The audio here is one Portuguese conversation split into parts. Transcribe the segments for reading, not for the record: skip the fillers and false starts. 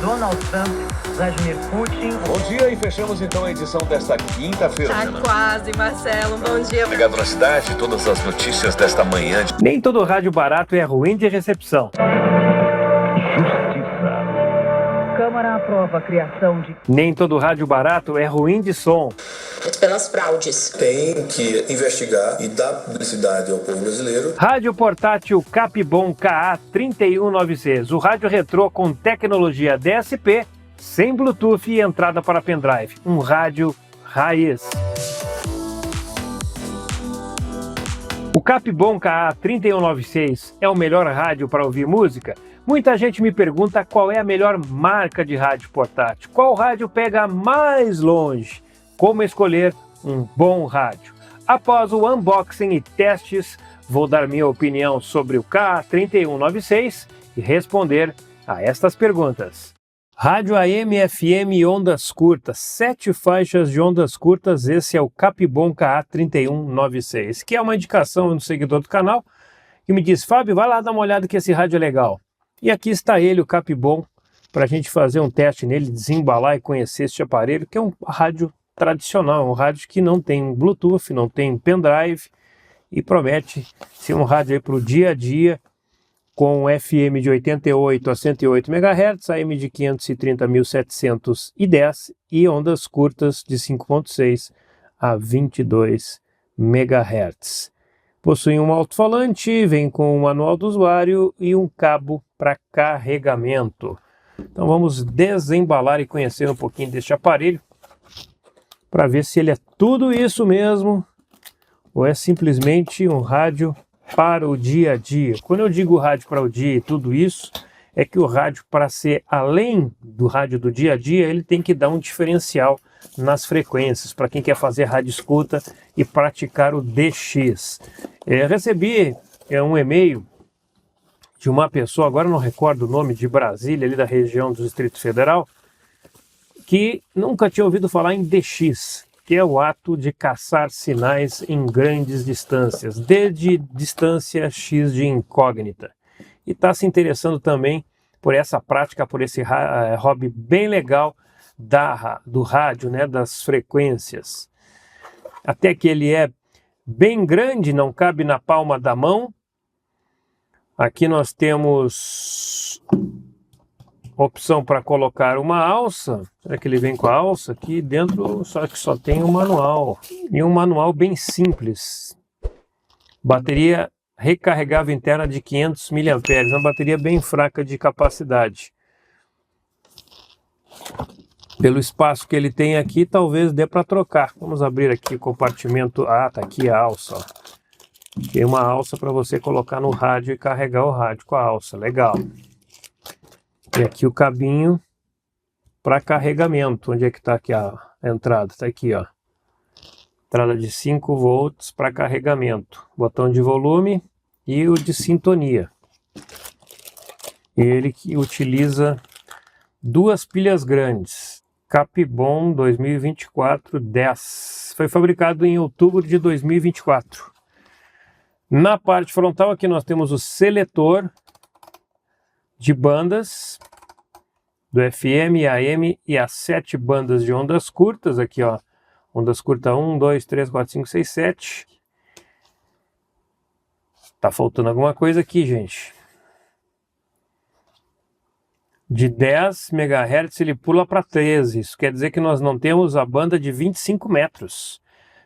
Donald Trump, Vladimir Putin. Bom dia e fechamos então a edição desta quinta-feira. Tá quase, Marcelo. Bom dia. Ligado na cidade, todas as notícias desta manhã. Nem todo rádio barato é ruim de recepção. Câmara aprova a criação de... Nem todo rádio barato é ruim de som. Pelas fraudes. Tem que investigar e dar publicidade ao povo brasileiro. Rádio portátil Capibom KA319C. O rádio retrô com tecnologia DSP, sem Bluetooth e entrada para pendrive. Um rádio raiz. O Capibom KA319C é o melhor rádio para ouvir música? Muita gente me pergunta qual é a melhor marca de rádio portátil. Qual rádio pega mais longe? Como escolher um bom rádio? Após o unboxing e testes, vou dar minha opinião sobre o KA319C e responder a estas perguntas. Rádio AM, FM ondas curtas, 7 faixas de ondas curtas, esse é o Capibom KA319C, que é uma indicação no seguidor do canal, que me diz, Fábio, vai lá dar uma olhada que esse rádio é legal. E aqui está ele, o Capibom, para a gente fazer um teste nele, desembalar e conhecer este aparelho, que é um rádio tradicional, um rádio que não tem Bluetooth, não tem pendrive, e promete ser um rádio aí para o dia a dia, com FM de 88 a 108 MHz, AM de 530.710 e ondas curtas de 5.6 a 22 MHz. Possui um alto-falante, vem com o manual do usuário e um cabo para carregamento. Então vamos desembalar e conhecer um pouquinho deste aparelho para ver se ele é tudo isso mesmo ou é simplesmente um rádio para o dia a dia. Quando eu digo rádio para o dia e tudo isso, é que o rádio, para ser além do rádio do dia a dia, ele tem que dar um diferencial nas frequências, para quem quer fazer rádio escuta e praticar o DX. Recebi um e-mail de uma pessoa, agora não recordo o nome, de Brasília, ali da região do Distrito Federal, que nunca tinha ouvido falar em DX, que é o ato de caçar sinais em grandes distâncias, desde distância X de incógnita. E está se interessando também por essa prática, por esse hobby bem legal do rádio, né, das frequências. Até que ele é bem grande, não cabe na palma da mão. Aqui nós temos opção para colocar uma alça. Será que ele vem com a alça? Aqui dentro só que só tem um manual. E um manual bem simples. Bateria recarregável interna de 500 mAh. Uma bateria bem fraca de capacidade. Pelo espaço que ele tem aqui, talvez dê para trocar. Vamos abrir aqui o compartimento. Ah, tá aqui a alça. Ó. Tem uma alça para você colocar no rádio e carregar o rádio com a alça. Legal. E aqui o cabinho para carregamento. Onde é que está aqui a entrada? Está aqui, ó. Entrada de 5 volts para carregamento. Botão de volume e o de sintonia. Ele que utiliza duas pilhas grandes. Capibom 2024-10. Foi fabricado em outubro de 2024. Na parte frontal aqui nós temos o seletor de bandas do FM, AM e as 7 bandas de ondas curtas aqui, ó. Ondas curtas 1, 2, 3, 4, 5, 6, 7. Tá faltando alguma coisa aqui, gente. De 10 MHz ele pula para 13. Isso quer dizer que nós não temos a banda de 25 metros.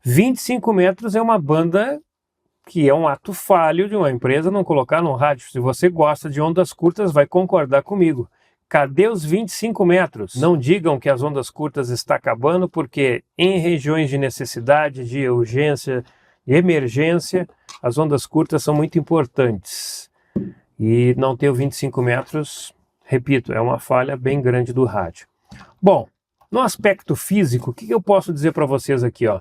25 metros é uma banda que é um ato falho de uma empresa não colocar no rádio. Se você gosta de ondas curtas, vai concordar comigo. Cadê os 25 metros? Não digam que as ondas curtas estão acabando, porque em regiões de necessidade, de urgência, de emergência, as ondas curtas são muito importantes. E não ter o 25 metros, repito, é uma falha bem grande do rádio. Bom, no aspecto físico, o que eu posso dizer para vocês aqui? Ó?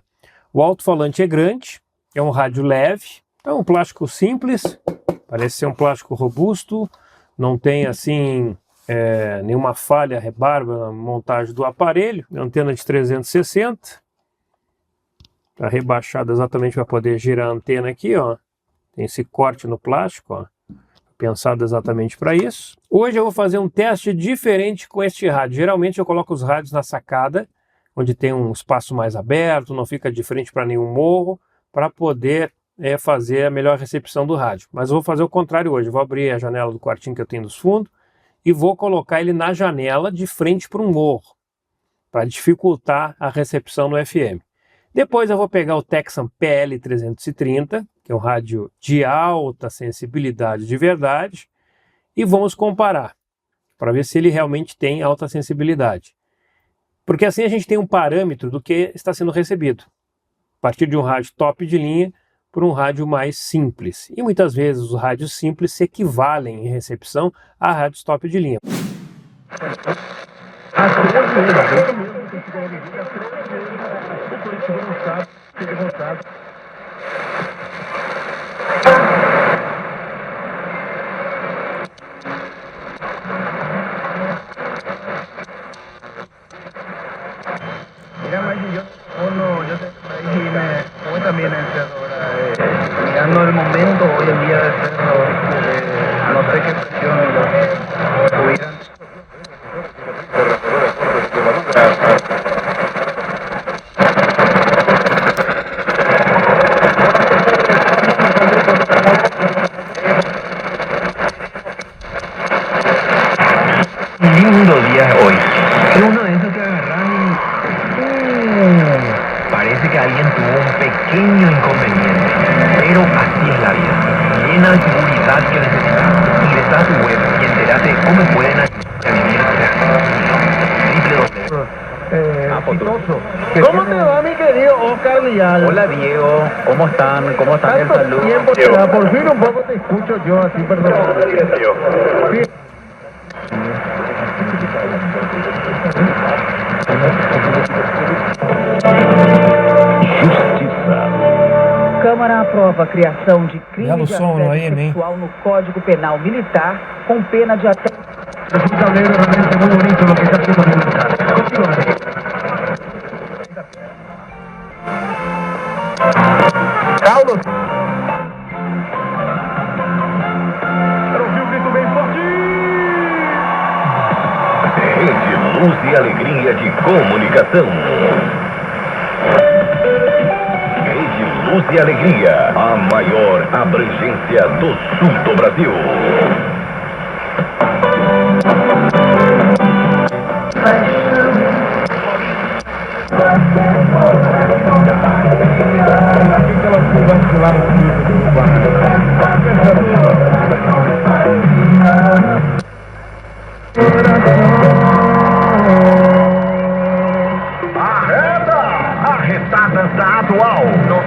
O alto-falante é grande, é um rádio leve, é um plástico simples, parece ser um plástico robusto, não tem assim nenhuma falha, rebarba na montagem do aparelho. Antena de 360, está rebaixada exatamente para poder girar a antena aqui, ó. Tem esse corte no plástico, ó, para pensado exatamente para isso. Hoje eu vou fazer um teste diferente com este rádio. Geralmente eu coloco os rádios na sacada, onde tem um espaço mais aberto, não fica de frente para nenhum morro, para poder fazer a melhor recepção do rádio. Mas eu vou fazer o contrário hoje. Eu vou abrir a janela do quartinho que eu tenho nos fundos e vou colocar ele na janela de frente para um morro, para dificultar a recepção no FM. Depois eu vou pegar o Texan PL330, que é um rádio de alta sensibilidade de verdade, e vamos comparar, para ver se ele realmente tem alta sensibilidade. Porque assim a gente tem um parâmetro do que está sendo recebido, a partir de um rádio top de linha por um rádio mais simples. E muitas vezes os rádios simples se equivalem em recepção a rádios top de linha. Hoy también el cerro ahora, mirando el momento hoy en día del cerro, no sé qué presión hubieran. Lindo día hoy. Es uno de esos que agarran y parece que alguien tuvo un pequeño inconveniente. Pero así es la vida. Llena de seguridad que necesitas. Ingresa a tu web y entérate de cómo pueden ayudarte a vivir Exitoso. ¿Cómo te va, mi querido Oscar Vial? Hola Diego, ¿cómo están? ¿Cómo están? El Tanto saludo. tiempo te da, por fin un poco te escucho yo así, perdón. Sí. Câmara aprova a criação de crime Belo de som no assédio AM, hein? sexual no Código Penal Militar, com pena de até... Es un tablero realmente muy bonito lo que está haciendo Militar. Contigo, Daniel. Carlos. Quero ouvir o grito bem forte. Rede Luz e Alegria de Comunicação. Rede Luz e Alegria, a maior abrangência do sul do Brasil. Arretadas da Atual 94.1.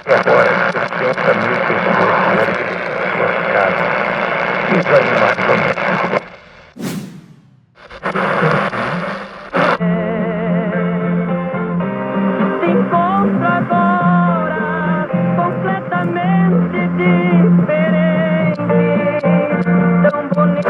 Agora, 60 mil pessoas em suas casas. E os animais também. Se encontra agora completamente diferente, tão bonito.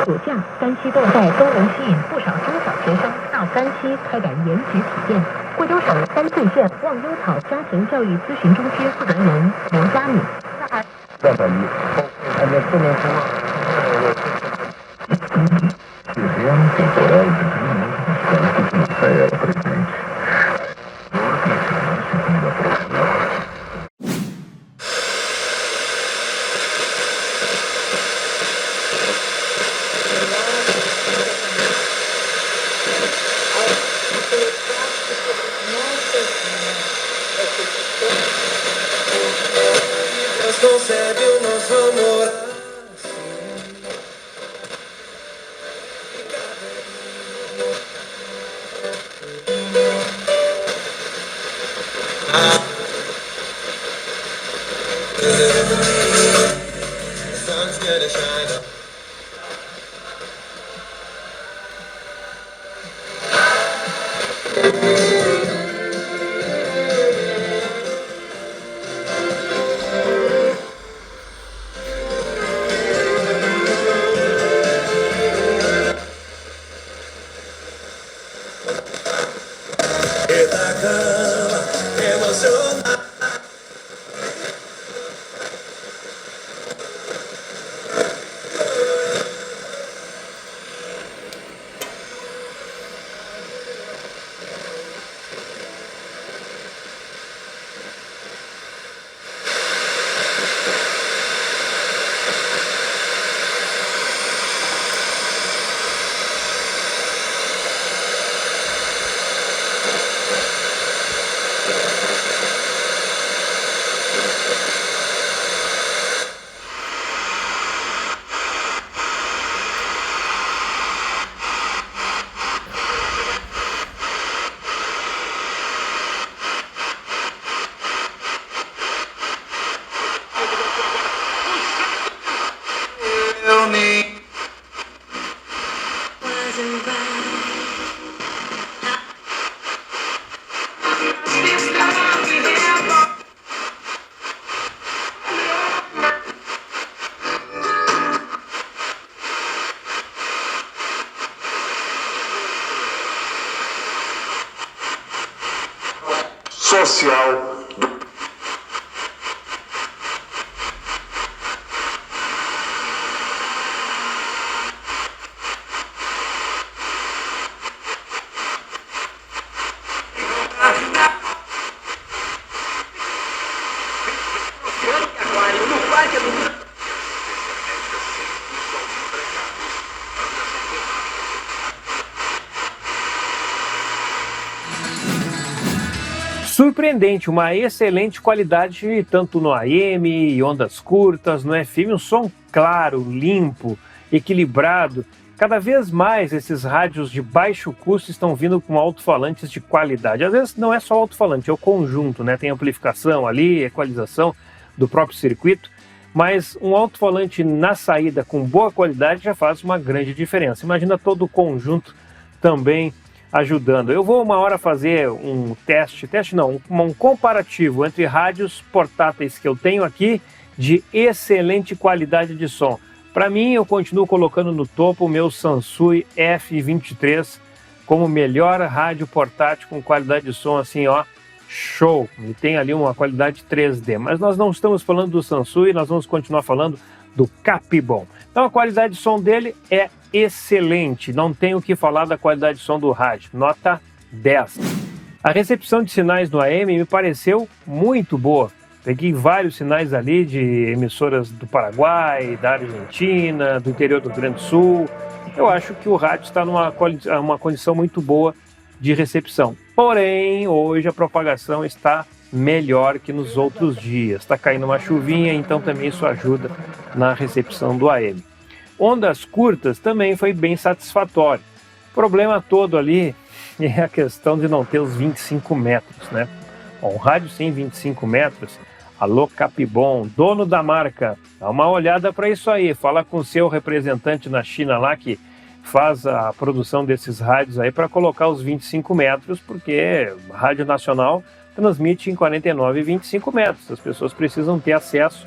暑假，山西豆在东能吸引不少中小学生到山西开展研习体验。贵州省三岁县忘忧草家庭教育咨询中心负责人罗佳敏。social do Surpreendente, uma excelente qualidade tanto no AM e ondas curtas, no FM, um som claro, limpo, equilibrado. Cada vez mais esses rádios de baixo custo estão vindo com alto-falantes de qualidade. Às vezes não é só alto-falante, é o conjunto, né? Tem amplificação ali, equalização do próprio circuito, mas um alto-falante na saída com boa qualidade já faz uma grande diferença. Imagina todo o conjunto também ajudando. Eu vou uma hora fazer um um comparativo entre rádios portáteis que eu tenho aqui de excelente qualidade de som. Para mim, eu continuo colocando no topo o meu Sansui F23 como melhor rádio portátil com qualidade de som assim, ó, show. E tem ali uma qualidade 3D. Mas nós não estamos falando do Sansui, nós vamos continuar falando do Capibom. Então a qualidade de som dele é excelente, não tenho o que falar da qualidade de som do rádio, nota 10. A recepção de sinais no AM me pareceu muito boa. Peguei vários sinais ali de emissoras do Paraguai, da Argentina, do interior do Rio Grande do Sul. Eu acho que o rádio está numa condição muito boa de recepção. Porém, hoje a propagação está melhor que nos outros dias. Está caindo uma chuvinha, então também isso ajuda na recepção do AM. Ondas curtas também foi bem satisfatório. O problema todo ali é a questão de não ter os 25 metros, né? Bom, um rádio sem 25 metros, alô Capibom, dono da marca, dá uma olhada para isso aí, fala com o seu representante na China lá que faz a produção desses rádios aí para colocar os 25 metros, porque a Rádio Nacional transmite em 49 e 25 metros. As pessoas precisam ter acesso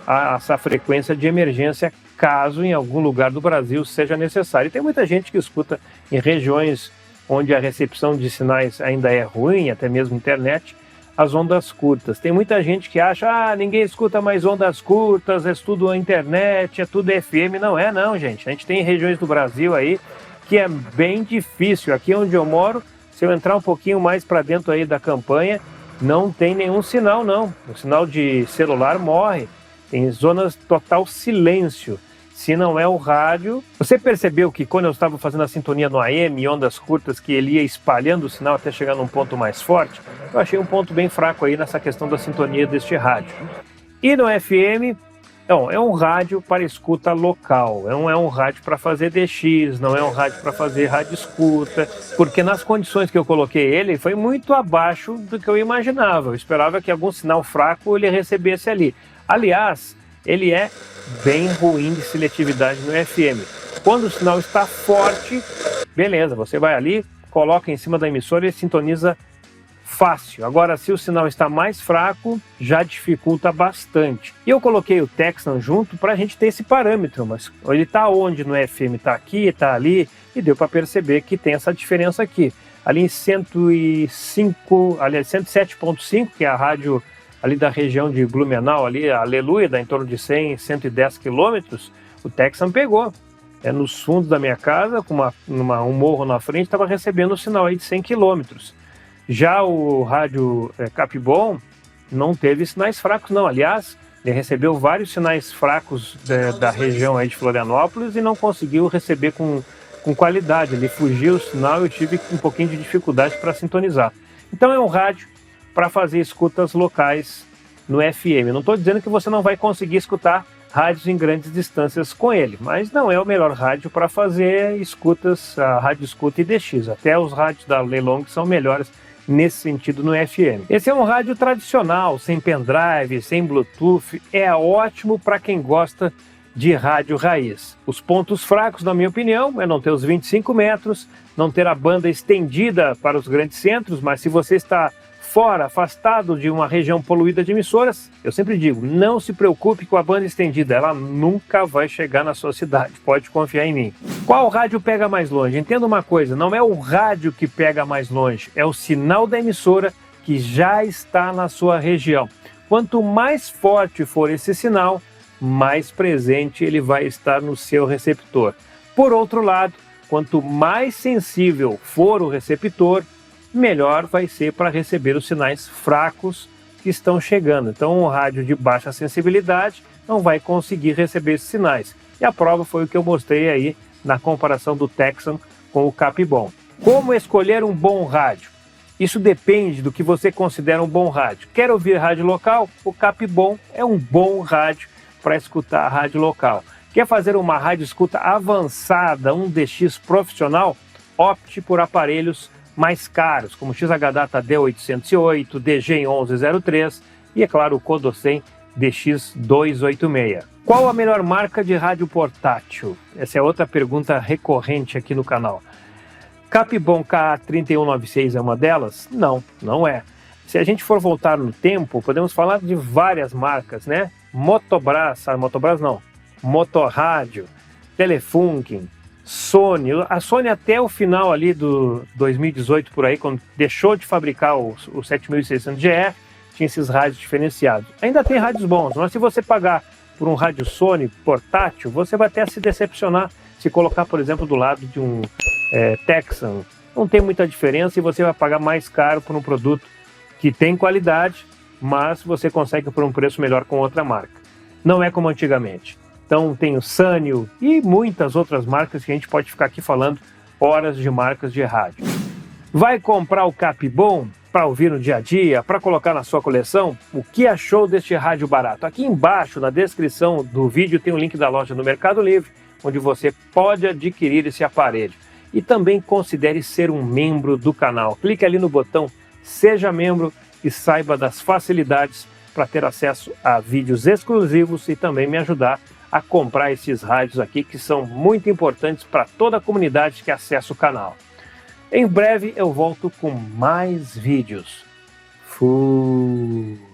a essa frequência de emergência caso em algum lugar do Brasil seja necessário. E tem muita gente que escuta em regiões onde a recepção de sinais ainda é ruim, até mesmo internet, as ondas curtas. Tem muita gente que acha, ninguém escuta mais ondas curtas, é tudo a internet, é tudo FM. Não é não, gente. A gente tem regiões do Brasil aí que é bem difícil. Aqui onde eu moro, se eu entrar um pouquinho mais para dentro aí da campanha, não tem nenhum sinal não. O sinal de celular morre. Tem zonas total silêncio. Se não é o rádio... Você percebeu que quando eu estava fazendo a sintonia no AM, ondas curtas, que ele ia espalhando o sinal até chegar num ponto mais forte? Eu achei um ponto bem fraco aí nessa questão da sintonia deste rádio. E no FM, não, é um rádio para escuta local, não é um rádio para fazer DX, não é um rádio para fazer rádio escuta, porque nas condições que eu coloquei ele, foi muito abaixo do que eu imaginava. Eu esperava que algum sinal fraco ele recebesse ali. Aliás, ele é bem ruim de seletividade no FM. Quando o sinal está forte, beleza, você vai ali, coloca em cima da emissora e sintoniza fácil. Agora, se o sinal está mais fraco, já dificulta bastante. E eu coloquei o Texan junto para a gente ter esse parâmetro, mas ele está onde no FM? Está aqui, está ali, e deu para perceber que tem essa diferença aqui. Ali em 107.5, que é a rádio ali da região de Blumenau, ali, a Aleluia, dá em torno de 100, 110 quilômetros, o Texan pegou. Nos fundos da minha casa, com um morro na frente, estava recebendo um sinal aí de 100 quilômetros. Já o rádio Capibon não teve sinais fracos, não. Aliás, ele recebeu vários sinais fracos da região aí de Florianópolis e não conseguiu receber com qualidade. Ele fugiu o sinal e eu tive um pouquinho de dificuldade para sintonizar. Então é um rádio para fazer escutas locais no FM. Não estou dizendo que você não vai conseguir escutar rádios em grandes distâncias com ele, mas não é o melhor rádio para fazer escutas, a rádio escuta e DX. Até os rádios da Leilong são melhores nesse sentido no FM. Esse é um rádio tradicional, sem pendrive, sem Bluetooth, é ótimo para quem gosta de rádio raiz. Os pontos fracos, na minha opinião, é não ter os 25 metros, não ter a banda estendida para os grandes centros, mas se você está fora, afastado de uma região poluída de emissoras, eu sempre digo, não se preocupe com a banda estendida, ela nunca vai chegar na sua cidade, pode confiar em mim. Qual rádio pega mais longe? Entenda uma coisa, não é o rádio que pega mais longe, é o sinal da emissora que já está na sua região. Quanto mais forte for esse sinal, mais presente ele vai estar no seu receptor. Por outro lado, quanto mais sensível for o receptor, melhor vai ser para receber os sinais fracos que estão chegando. Então, um rádio de baixa sensibilidade não vai conseguir receber esses sinais. E a prova foi o que eu mostrei aí na comparação do Texan com o Capibon. Como escolher um bom rádio? Isso depende do que você considera um bom rádio. Quer ouvir rádio local? O Capibon é um bom rádio para escutar a rádio local. Quer fazer uma rádio escuta avançada, um DX profissional? Opte por aparelhos mais caros, como XH-Data D808, DG1103 e, é claro, o Codocem DX286. Qual a melhor marca de rádio portátil? Essa é outra pergunta recorrente aqui no canal. Capibon KA3196 é uma delas? Não, não é. Se a gente for voltar no tempo, podemos falar de várias marcas, né? Motobras não, Motorrádio, Telefunken, Sony. A Sony até o final ali do 2018 por aí, quando deixou de fabricar o 7600GR, tinha esses rádios diferenciados. Ainda tem rádios bons, mas se você pagar por um rádio Sony portátil, você vai até se decepcionar se colocar, por exemplo, do lado de um Texan. Não tem muita diferença e você vai pagar mais caro por um produto que tem qualidade, mas você consegue por um preço melhor com outra marca. Não é como antigamente. Então tem o Sanyo e muitas outras marcas que a gente pode ficar aqui falando horas de marcas de rádio. Vai comprar o Capibon para ouvir no dia a dia, para colocar na sua coleção? O que achou deste rádio barato? Aqui embaixo, na descrição do vídeo, tem o link da loja no Mercado Livre, onde você pode adquirir esse aparelho. E também considere ser um membro do canal. Clique ali no botão Seja Membro e saiba das facilidades para ter acesso a vídeos exclusivos e também me ajudar a comprar esses rádios aqui que são muito importantes para toda a comunidade que acessa o canal. Em breve eu volto com mais vídeos. Fui!